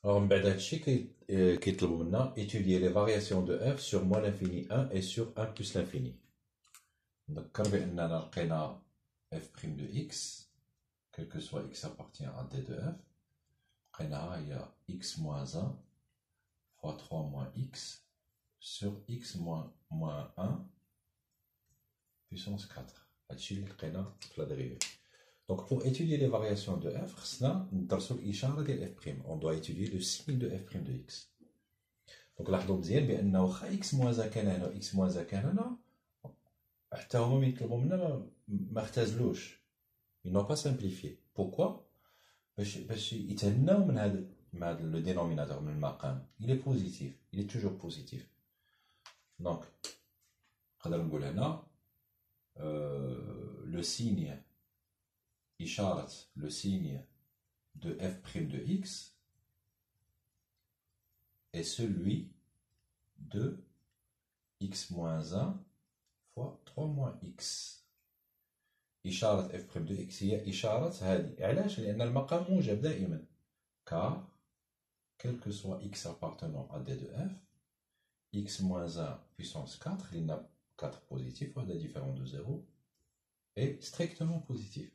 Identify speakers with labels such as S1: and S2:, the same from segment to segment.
S1: Alors, من بعد هادشي كيطلبوا منا étudier les variations de f sur moins l'infini 1 et sur 1 plus l'infini. نذكر بأننا لقينا f' de x, quel que soit x appartient à d de f. لقيناها هي x moins 1 fois 3 moins x sur x moins 1 puissance 4. هادشي اللي لقينا في la dérivée. Donc pour étudier les variations de f, خصنا ندرسو الإشارة ديال f'. On doit étudier le signe de f' de x. Donc لاحظوا مزيان بأن واخا x moins 1 كان هنا و x moins 1 كان هنا، حتى هما ملي يطلبوا منا ما اختزلوش. Ils n'ont pas simplifié. Pourquoi؟ باش يتهناو من هذا le dénominateur من المقام. Il est positif. Il est toujours positif. Donc نقدر نقول هنا le signe إشارة le signe de f' de x est celui de x moins 1 fois 3 moins x. إشارة f' de x هي إشارة هذه. علاش؟ لأن المقام موجب دائما. car quel que soit x appartenant à d de f, x moins 1 puissance 4, il y a 4 positifs, هذا différent de 0, est strictement positif.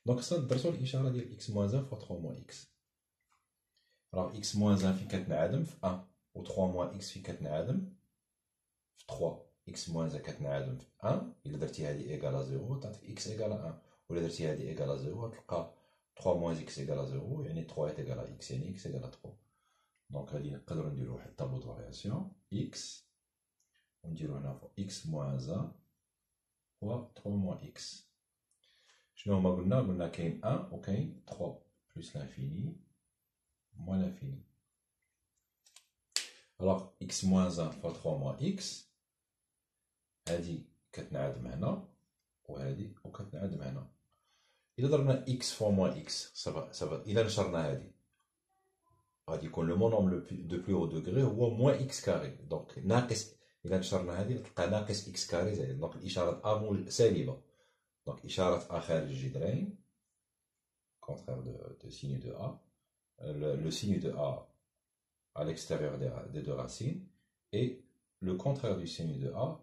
S1: Donc ça, ندرسو الإشارة ديال x moins 1 fois 3 moins x. Alors x moins 1 فين كتنعدم في 1 و 3 moins x فين كتنعدم في 3. x moins 1 كتنعدم في 1. إلا درتي هادي إيكال 0 تعطيك x إيكال 1. وإلا درتي هادي إيكال 0 تلقى 3 moins x إيكال 0 يعني 3 إيكال x يعني x إيكال 3. دونك هادي نقدرو نديرو واحد الطابلو دو فارياسيون x ونديرو هنا x moins 1 fois 3 moins x. شنو هما قلنا كاين 1 وكاين 3 plus l'infini moins l'infini. Alors x moins 1 fois 3 moins x هادي كتنعدم هنا وهادي وكتنعدم هنا. إلا ضربنا x fois moins x صافا إلا نشرنا هادي غادي يكون لو مونوم دو بلو او دوغري هو موان x كاري. دونك ناقص إلا نشرنا هادي نلقى ناقص x كاري زائد. دونك الإشارة أ سالبة. Donc إشارة A خارج الجذرين contraire de signe de A, le signe de A à l'extérieur des deux racines et le contraire du signe de A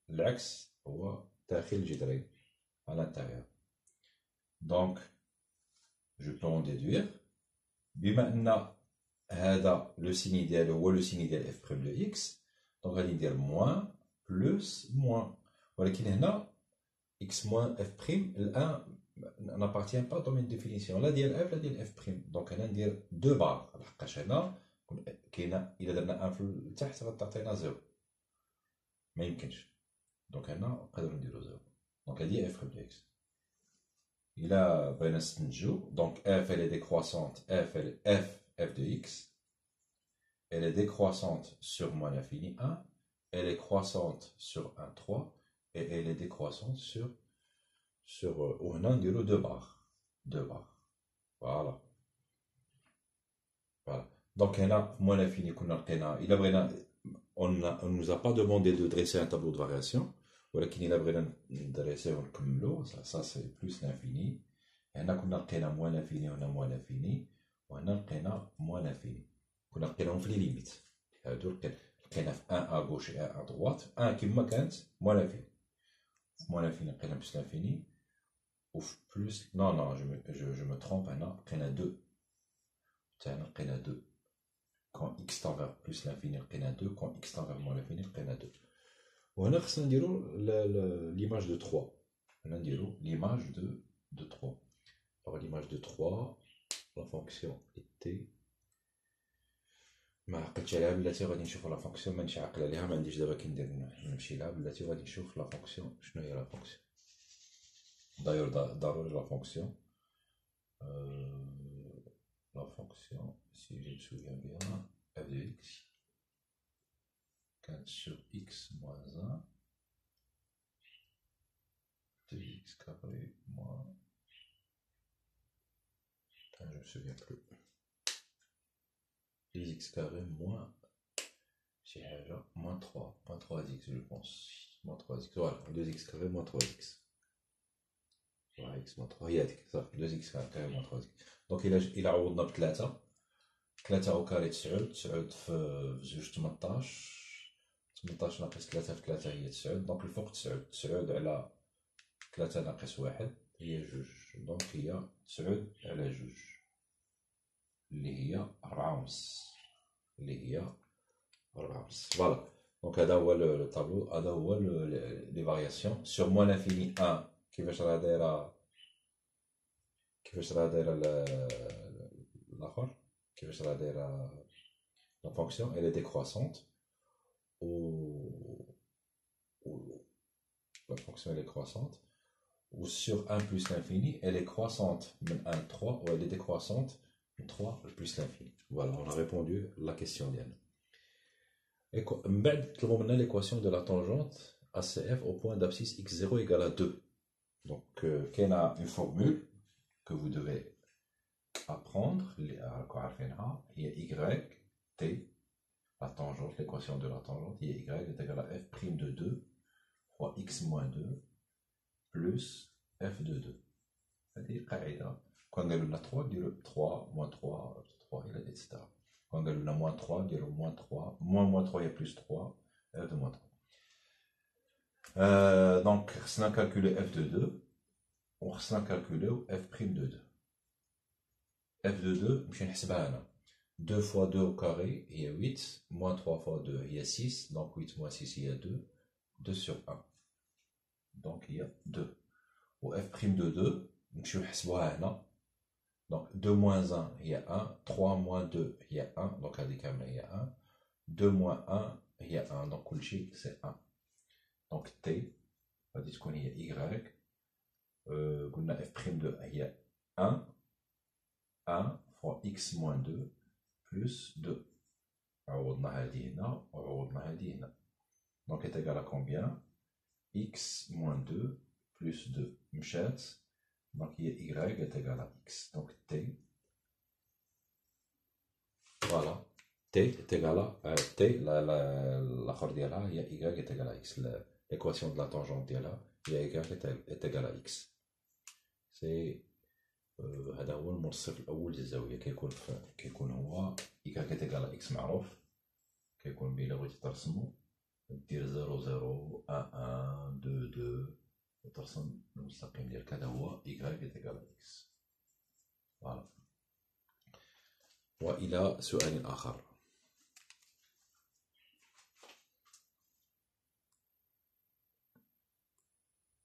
S1: العكس هو داخل الجذرين à l'intérieur. Donc je peux en déduire بما أن هذا le signe ديالو هو le signe ديال f' de x, donc غادي ندير moins plus moins. ولكن هنا x moins f', l1 n'appartient pas au domaine de définition. لا ديال f لا ديال f'. دونك هنا ندير 2 بار لحقاش هنا كاينه الا درنا 1 في التحت غتعطينا 0. ما يمكنش. دونك هنا نقدروا نديرو 0. دونك هادي f' de x. الا بغينا نستنتجو دونك f elle est décroissante, f de x elle est décroissante sur moins l'infini 1, elle est croissante sur 1 3 et elle est décroissante sur on a 2 barres. Voilà. Donc moins l'infini qu'on a on ne nous a pas demandé de dresser un tableau de variation. Voilà qu'il a dresser comme l'eau, ça c'est plus l'infini. Et on a moins l'infini, on a moins l'infini, on a moins l'infini. On a les limites. Donc on a 1 à gauche et 1 à droite, 1 qui me moins l'infini. Moins l'infini, on a plus l'infini. Ou plus. Non, je me trompe. On a 2. On a 2. Quand x tend vers plus l'infini, on a 2. Quand x tend vers moins l'infini, on a 2. On a l'image de 3. On a l'image de 3. Alors l'image de 3, la fonction était. ما عقلتش عليها بلاتي غادي نشوف لا فونكسيون مانيش عاقل عليها ما عنديش دابا كي ندير نمشي لها بلاتي غادي نشوف لا فونكسيون شنو هي لا فونكسيون. D'ailleurs ضروري لا فونكسيون si je me souviens bien f de x 4 sur x moins 1 2x carré moins je me souviens plus 2x carré moins moins 3 moins 3x je pense moins 3x voilà 2x carré moins 3x x moins 3 هي هذيك صافي 2x carré moins 3x. دونك إلا عوضنا ب3 3 أو كاري 9 في زوج 18 ناقص 3 في 3 هي 9 دونك الفوق 9 على 3 ناقص 1 هي جوج دونك هي 9 على جوج اللي هي 4.5 فوالا دونك هذا هو لو طابلو هذا هو لي فارياسيون سور موان لانفيني 1 كيفاش راه دايره الاخر كيفاش راه دايره لا فونكسيون elle est décroissante ou la fonction elle est croissante ou sur 1 plus l'infini elle est croissante من 1 3 ou elle est décroissante من 3 plus l'infini voilà on a répondu la question ديالنا من بعد طلبوا منا l'équation de la tangente ACF au point d'abscisse x0 égale à 2 donc كاينه une formule que vous devez apprendre il y a y t la tangente l'équation de la tangente il y a y est égal à f prime de 2 fois x moins 2 plus f de 2 هذه قاعده كون قالوا لنا 3 نديرو 3 moins 3 3 الى etc كون قالوا لنا moins 3 نديرو moins 3 moins 3 هي plus 3 f de moins 3 donc خصنا calculer f de 2 وخصنا calculer f prime de 2 f de 2 نمشي نحسبها انا 2 fois 2 au carré il y a 8 moins 3 fois 2 il y a 6 donc 8 moins 6 il y a 2 2 sur 1 donc il y a 2 و f prime de 2 نمشيو نحسبوها هنا donc 2 moins 1 il y a 1 3 moins 2 il y a 1 donc هذه كامله هي 1 2 moins 1 il y a 1 donc كلشي c'est 1 donc t غادي تكون هي y قلنا f prime de هي 1 fois x moins 2 plus 2 عوضنا هذه هنا وعوضنا هذه هنا donc est égal à combien x moins 2 plus 2 مشات donc هي y est égal à x donc t voilà t est égal à t l'aخر ديالها هي y est égal à x l'équation de la tangente ديالها هي y est égal à x c'est هذا هو المنصف الاول للزاويه كيكون هو y est égal à x معروف كيكون بلا بغيتي ترسمو دير 0 0 1 1 2 2 وترسم المستقيم ديالك هذا هو y est égal à x فوالا والى سؤال اخر